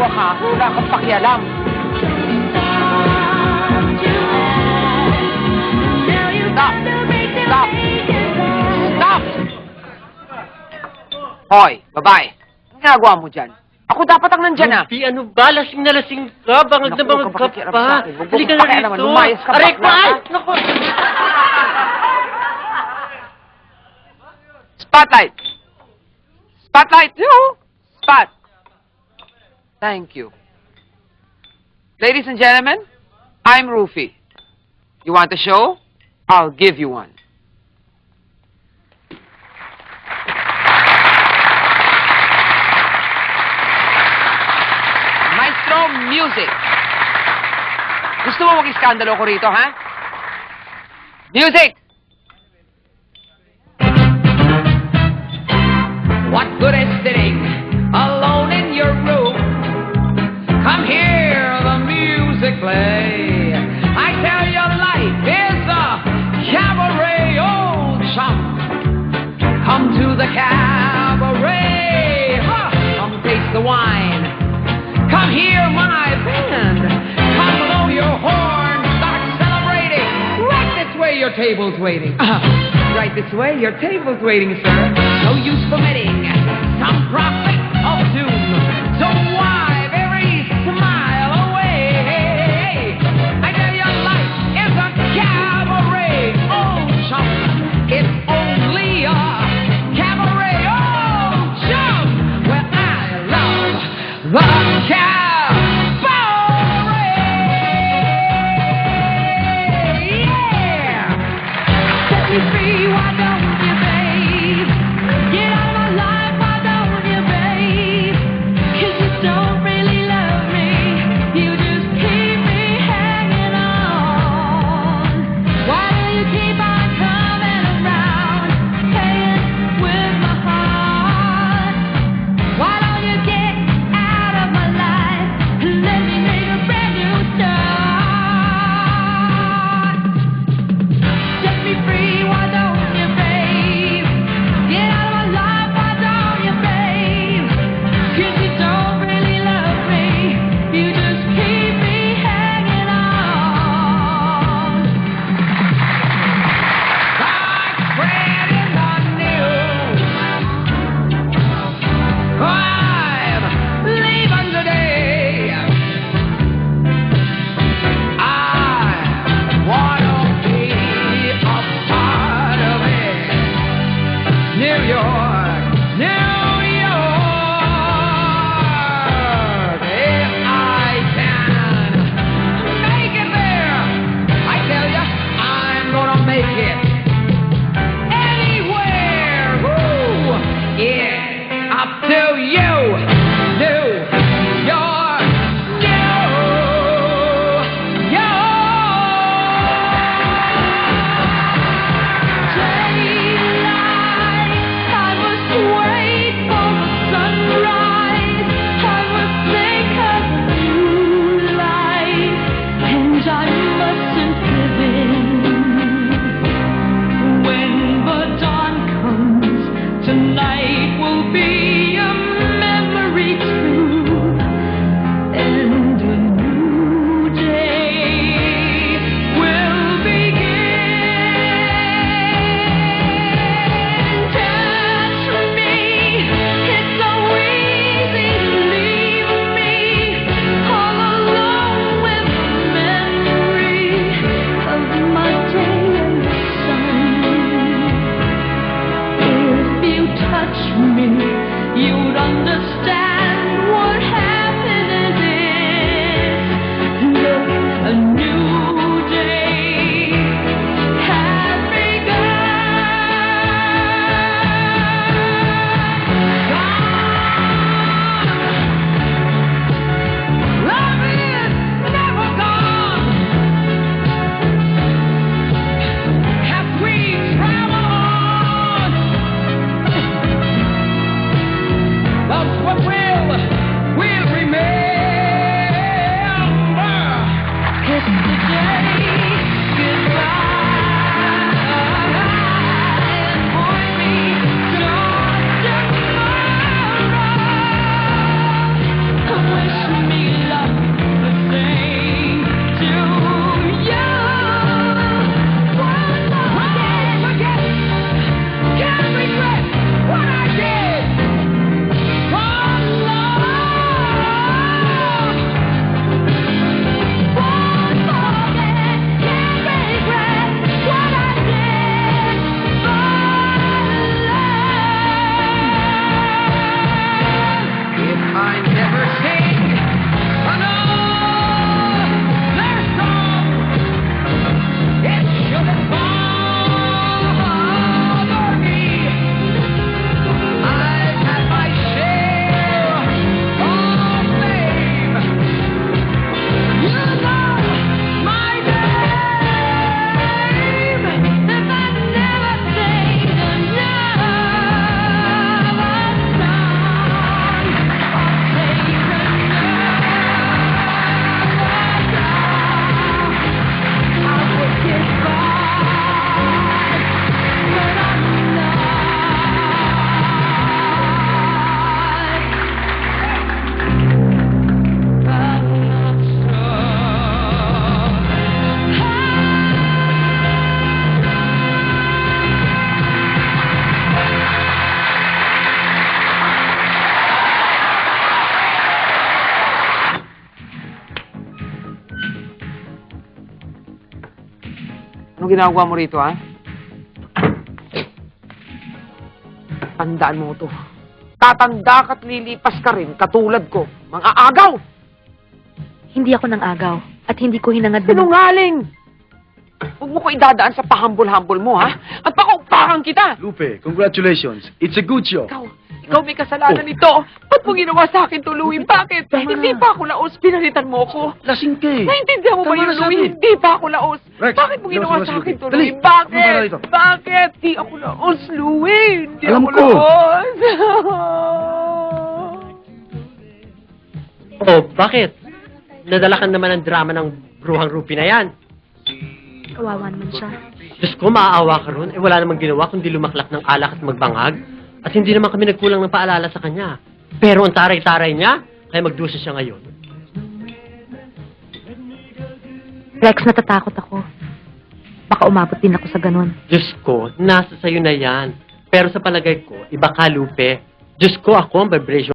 hawak, ha? Wala kang pakialam. Stop! Stop! Stop! Hoy, babae. Anong ginagawa mo dyan? Ako dapat ang nandyan, ha? Ruby, ano ba? Lasing na lasing ka. Bangag na bangag ka pa. Halika na rito. Lumayas ka, Aray ko, bakla ay! ka. Naku! Spotlight! Spotlight! You! Spot! Thank you. Ladies and gentlemen, I'm Rufy. You want a show? I'll give you one. Maestro, music. Gusto mo mag-iskandalo ko rito, ha? Music! What good is sitting alone in your room? Come hear the music play. I tell you, life is a cabaret, old chum. Come to the cabaret. Huh. Come taste the wine. Come hear my band. Come blow your horn. Start celebrating. Right this way, your table's waiting. Right this way, your table's waiting, sir. No use permitting some prophet of doom. So why very smile away? I tell you, life is a cabaret, oh chum. It's only a cabaret, oh chum. Well, I love the cabaret. Yeah. Set me free, why don't you, babe? Get out of my life, why don't you, babe? 'Cause you don't really love me. You just keep me hanging on. Why do you keep on coming around, playing with my heart? Why don't you get out of my life? Anong ginagawa mo rito, ha? Tandaan mo to. Tatanda ka't lilipas ka rin, katulad ko. Mga agaw! Hindi ako nang agaw at hindi ko hinangad na... Sinungaling! Huwag mo ko idadaan sa pahambol-hambol mo, ha? At pakaupakan kita! Lupe, congratulations. It's a good show. Ikaw may kasalanan nito. Ba't mo ginawa sa akin to, Louie? Bakit? Hindi pa ako laos. Pinalitan mo ako. Lasing ka eh. Naintindihan mo ba Tama yun, na sabi. Louie? Hindi pa ako laos. Rex, Bakit mo ginawa laos, sa akin to, Dali. Louie? Ano ba Bakit? rito? Bakit? Di ako laos, Louie. Hindi Alam ako ko. laos. Oh, bakit? Nadala ka naman ang drama ng bruhang Rupi na yan. Kawawa naman siya. Diyos ko, maaawa ka ron. Eh, wala namang ginawa kundi lumaklak ng alak at magbangag. At hindi naman kami nagkulang ng paalala sa kanya. Pero ang taray-taray niya, kaya magdusa siya ngayon. Rex, natatakot ako. Baka umabot din ako sa ganun. Diyos ko, nasa sayo na yan. Pero sa palagay ko, iba ka, Lupe. Diyos ko, ako ang vibration